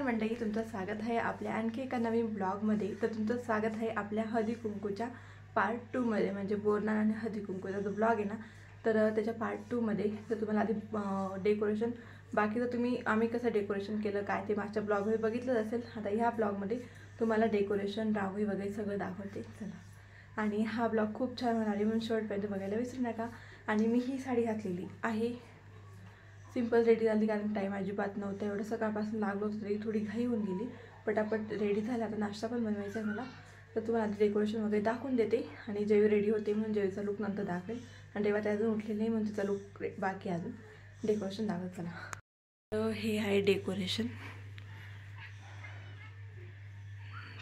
नमस्कार मंडळी, तुमचं स्वागत आहे आपल्या आणखी एका नवीन ब्लॉगमध्ये। तर तुमचं स्वागत आहे आपल्या हळदी कुंकूच्या पार्ट 2 मध्ये, म्हणजे बोरनान आणि हळदी कुंकूचा जो ब्लॉग आहे ना, तर त्याच्या पार्ट 2 मध्ये। तर तुम्हाला आधी डेकोरेशन बाकी आम्ही कसं डेकोरेशन केलं काय ते मागच्या ब्लॉगमध्ये बघितलं असेल। आता ह्या ब्लॉगमध्ये तुम्हाला डेकोरेशन रांगोळी वगैरे सगळं दाखवते चला। आणि हा ब्लॉग खूप छान होणार आहे, म्हणून शेवटपर्यंत बघायला विसरू नका। आणि मी ही साडी घातलेली आहे, सिंपल रेडी झाली कारण टाइम अजिबात नव्हता। एवढं सकाळपासून लागलो होतं तरी थोडी घाई होऊन गेली। पटापट रेडी झाला, आता नाश्ता पण बनवायचा आहे मला। तर तुम्हाला आधी डेकोरेशन वगैरे दाखवून देते आणि जेवी रेडी होते म्हणून जेवीचा लुक नंतर दाखवेल। आणि तेव्हा त्या अजून उठलेली नाही म्हणून तिचा लुक बाकी अजून डेकोरेशन दाखवत चला। तर हे आहे डेकोरेशन।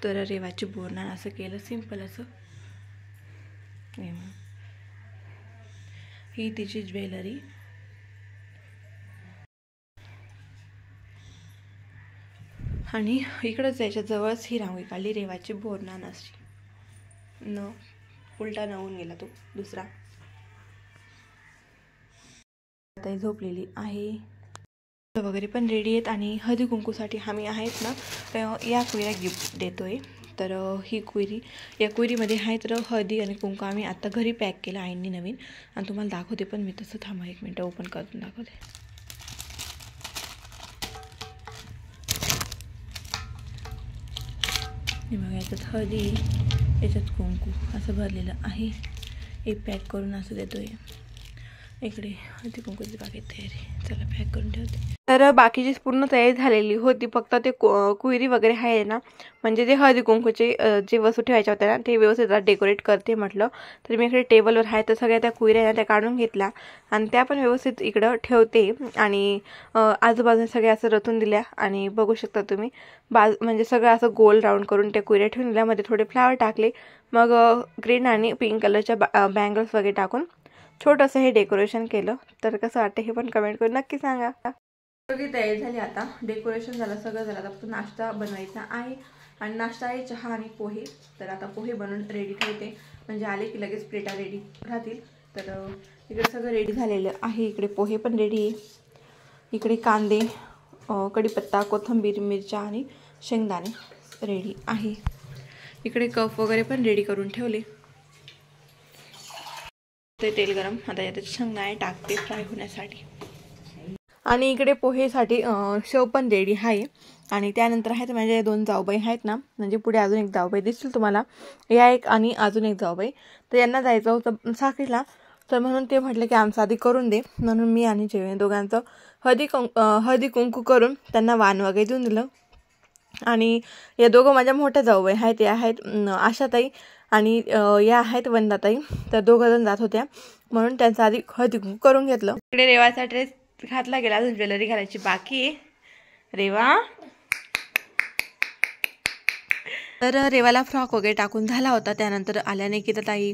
तर रेवाची बोरनान असं केलं सिंपल असं। ही तिची ज्वेलरी, आणि इकडंच याच्या जवळच ही रांगोळी काढली रेवाची बोरनान अशी। उलटा नवून गेला तो दुसरा। आता झोपलेली आहे वगैरे पण रेडी आहेत। आणि हळदी कुंकूसाठी आम्ही आहेत ना, या कुईला गिफ्ट देतोय। तर ही कुईरी, या कुईरीमध्ये आहे तर हळदी आणि कुंकू आम्ही आता घरी पॅक केलं आईंनी नवीन। आणि तुम्हाला दाखवते पण मी तसं, थांबा एक मिनटं ओपन करून दाखवते। हे बघा, याच्यात हळदी याच्यात कुंकू असं भरलेलं आहे। हे पॅक करून असं देतोय। इकडे हळदी कुंकूची बाकी तयारी, चला पॅक करून ठेवते। तर बाकीची पूर्ण तयारी झालेली होती, फक्त ते कुईरी वगैरे आहे ना, म्हणजे ते हळदी कुंकूचे जे वस्तू ठेवायच्या होत्या ना ते व्यवस्थित डेकोरेट करते म्हटलं। तर मी इकडे टेबलवर आहे तर सगळ्या त्या कुईऱ्या ना त्या काढून घेतल्या आणि त्या पण व्यवस्थित इकडं ठेवते। आणि आजूबाजूने सगळ्या असं रचून दिल्या आणि बघू शकता तुम्ही म्हणजे सगळं असं गोल राऊंड करून त्या कुईऱ्या ठेवून दिल्या। मध्ये थोडे फ्लावर टाकले, मग ग्रीन आणि पिंक कलरच्या बँगल्स वगैरे टाकून छोटंसं हे डेकोरेशन केलं। तर कसं वाटतं हे पण कमेंट करून नक्की सांगा। सगळी तयारी झाली, आता डेकोरेशन झालं, सगळं झालं। आता फक्त नाश्ता बनवायचा आहे आणि नाश्ता आहे चहा आणि पोहे। तर आता पोहे बनवून रेडी ठेवते, म्हणजे आले की लगेच प्लेटा रेडी राहतील। तर इकडे सगळं रेडी झालेलं आहे, इकडे पोहे पण रेडी आहे, इकडे कांदे, कढीपत्ता, कोथिंबीर, मिरच्या आणि शेंगदाणे रेडी आहे। इकडे कप वगैरे पण रेडी करून ठेवले। ते तेल गरम, आता यात शेंगदाणे टाकते फ्राय होण्यासाठी। आणि इकडे पोहेसाठी शेव पण रेडी आहे। आणि त्यानंतर आहेत माझ्या दोन जाऊबाई आहेत ना, म्हणजे पुढे अजून एक जाऊबाई दिसतील तुम्हाला, या एक आणि अजून एक जाऊबाई। तर यांना जायचं होतं साखरीला, तर म्हणून ते म्हटलं की आमचं आधी करून दे, म्हणून मी आणि जेवण दोघांचं हळदी कुंकू करून त्यांना वाण वगैरे देऊन दिलं। आणि या दोघं माझ्या मोठ्या जाऊबाई आहेत, या आहेत आशाताई आणि या आहेत वंदाताई। तर दोघं जण जात होत्या म्हणून त्यांचा आधी हळदी कुंकू करून घेतलं। इकडे रेवाचा ड्रेस घातला गेला, अजून ज्वेलरी घालायची बाकी आहे। रेवा, तर रेवाला फ्रॉक वगैरे टाकून झाला होता। त्यानंतर आल्याने की ताई,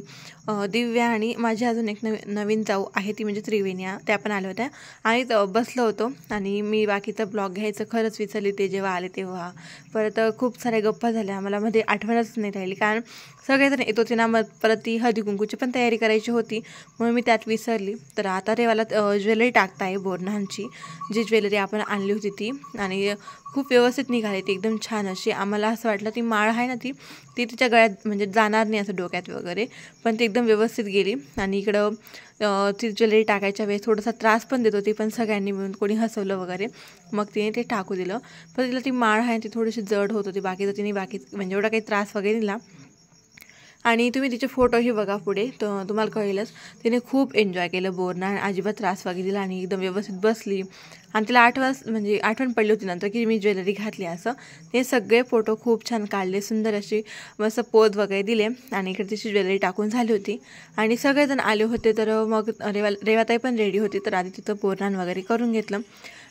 दिव्या आणि माझी अजून एक नवीन जाऊ आहे ती म्हणजे त्रिवेण्या, त्या पण आल्या होत्या आणि बसलो होतो। आणि मी बाकीचा ब्लॉग घ्यायचं खरंच विसरली ते जेव्हा आले तेव्हा। परत खूप साऱ्या गप्पा झाल्या, मला मध्ये आठवणच नाही राहिली कारण सगळेजण येत होते ना, मग परत ती हळदी कुंकूची पण तयारी करायची होती म्हणून मी त्यात विसरली। तर आता रेवाला ज्वेलरी टाकता आहे, बोरनांची जी ज्वेलरी आपण आणली होती ती, आणि खूप व्यवस्थित निघाली ती, एकदम छान अशी। आम्हाला असं वाटलं ती माळ आहे ना ती तिच्या गळ्यात म्हणजे जाणार नाही असं डोक्यात वगैरे, पण ती एकदम व्यवस्थित गेली। आणि इकडं ती ज्वेलरी टाकायच्या वेळेस थोडासा त्रास पण देत होती, पण सगळ्यांनी मिळून कोणी हसवलं वगैरे, मग तिने ते टाकू दिलं। पण तिला ती माळ आहे ती थोडीशी जड होत होती, बाकी तर तिने म्हणजे एवढा काही त्रास वगैरे दिला। आणि तुम्ही तिचे फोटोही बघा पुढे, तर तुम्हाला कळेलच तिने खूप एन्जॉय केलं बोरनान, अजिबात त्रास वगैरे दिला आणि एकदम व्यवस्थित बसली। आणि तिला आठवण पडली होती नंतर की मी ज्वेलरी घातली असं। ते सगळे फोटो खूप छान काढले, सुंदर अशी मस्त पोज वगैरे दिले। आणि इकडे तिची ज्वेलरी टाकून झाली होती आणि सगळेजण आले होते। तर मग रेवाताई पण रेडी होती, तर आधी तिथं बोरनान वगैरे करून घेतलं।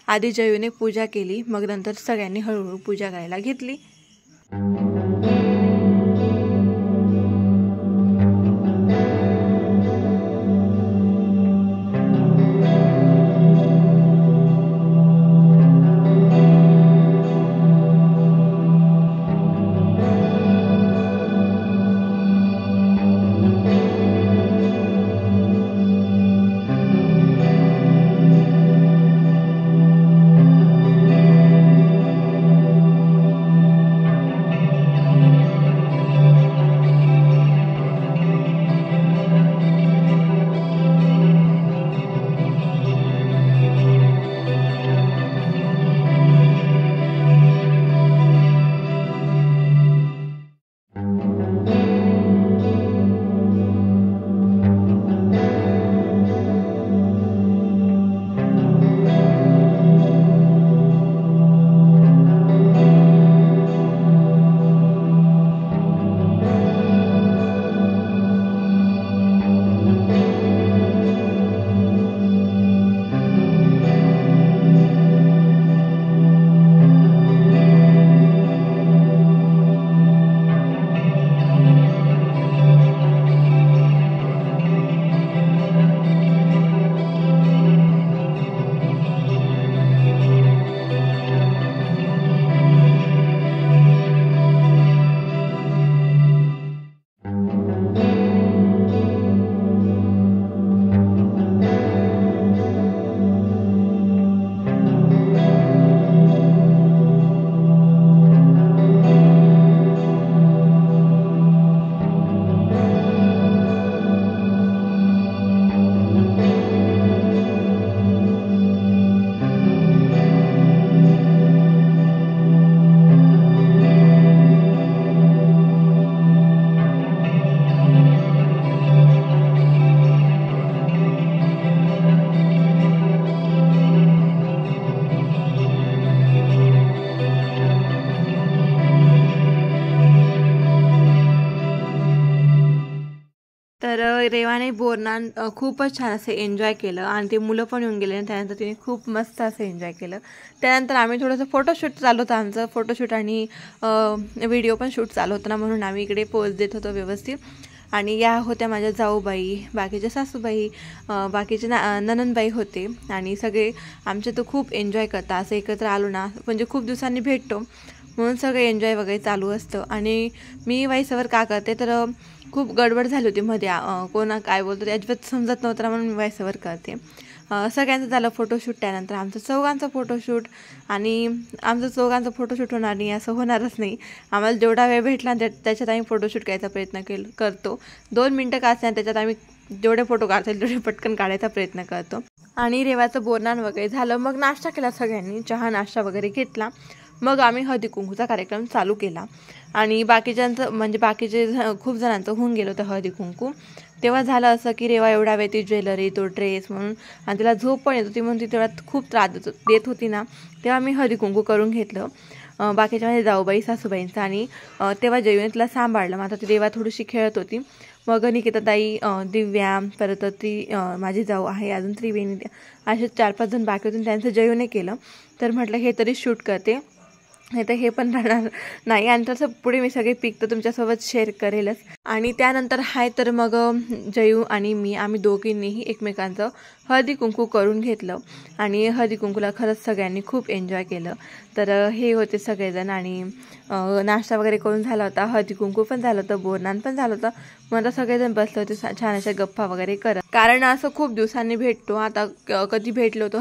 आधी जयूने पूजा केली, मग नंतर सगळ्यांनी हळूहळू पूजा करायला घेतली। रेवाने बोरनान खूपच छान असं एन्जॉय केलं आणि ते मुलं पण येऊन गेले आणि त्यानंतर तिने खूप मस्त असं एन्जॉय केलं. त्यानंतर आम्ही थोडंसं फोटोशूट चालू होतं आमचं, फोटोशूट आणि व्हिडिओ पण शूट चालू होतं ना, म्हणून आम्ही इकडे पोज देत होतो व्यवस्थित. आणि या होत्या माझ्या जाऊबाई, बाकीच्या सासूबाई, बाकीचे ननंदबाई होते आणि सगळे आमचे तर खूप एन्जॉय करता. असं एकत्र आलो ना म्हणजे खूप दिवसांनी भेटतो म्हणून सगळे एन्जॉय वगैरे चालू असतं. आणि मी वाईसवर का करते तर खूप गडबड झाली होती मध्ये, कोणा काय बोलतो ते अजिबात समजत नव्हतं म्हणून मी वाईसवर करते. सगळ्यांचं झालं फोटोशूट. त्यानंतर आमचं चौघांचं फोटोशूट, आणि आमचं चौघांचं फोटोशूट होणार नाही असं होणारच नाही. आम्हाला जेवढा वेळ भेटला त्याच्यात आम्ही फोटोशूट करायचा प्रयत्न करतो. 2 मिनटं का असतात त्याच्यात आम्ही जेवढे फोटो काढता येईल तेवढे पटकन काढायचा प्रयत्न करतो. आणि रेवाचं बोरनान वगैरे झालं, मग नाश्ता केला सगळ्यांनी, चहा नाश्ता वगैरे घेतला. मग आम्ही हळदी कुंकूचा कार्यक्रम चालू केला. आणि बाकीच्यांचं म्हणजे बाकीचे खूप जणांचं होऊन गेलं होतं हळदी कुंकू. तेव्हा झालं असं की रेवा एवढा वेळ ती ज्वेलरी, तो ड्रेस म्हणून, आणि तिला झोप पण येत होती म्हणून ती तेवढ्यात खूप त्रास देत होती ना, तेव्हा मी हळदी कुंकू करून घेतलं बाकीच्या म्हणजे जाऊबाई सासूबाईंचं. आणि तेव्हा जयूने तिला सांभाळलं. मग आता ती रेवा थोडीशी खेळत होती. मग निकिताताई, दिव्या, परत ती माझी जाऊ आहे, अजून त्रिवेणी, असे 4-5 जण बाकी होते. त्यांचं जयूने केलं. तर म्हटलं हे तरी शूट करते, नाही तर हे पण राहणार नाही. आणि तसं पुढे मी सगळे पिक तर तुमच्यासोबत शेअर करेलच. आणि त्यानंतर हाय तर मग जयू आणि मी, आम्ही दोघींनीही एकमेकांचं हळदी कुंकू करून घेतलं. आणि हळदी कुंकूला खरंच सगळ्यांनी खूप एन्जॉय केलं. तर हे होते सगळेजण. आणि नाश्ता वगैरे करून झाला होता, हळदी कुंकू पण झालं होतं, बोरनान पण झालं होतं. मग आता सगळेजण बसले होते छान अशा गप्पा वगैरे करत, कारण असं खूप दिवसांनी भेटतो. आता कधी भेटलो होतो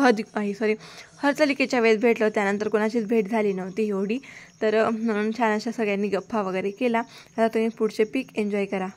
हरतालिकेच्या वेळेस भेटलो, त्यानंतर कोणाचीच भेट झाली नव्हती एवढी. तर म्हणून छान अशा सगळ्यांनी गप्पा वगैरे केला. आता तुम्ही पुढचे पिक एन्जॉय करा.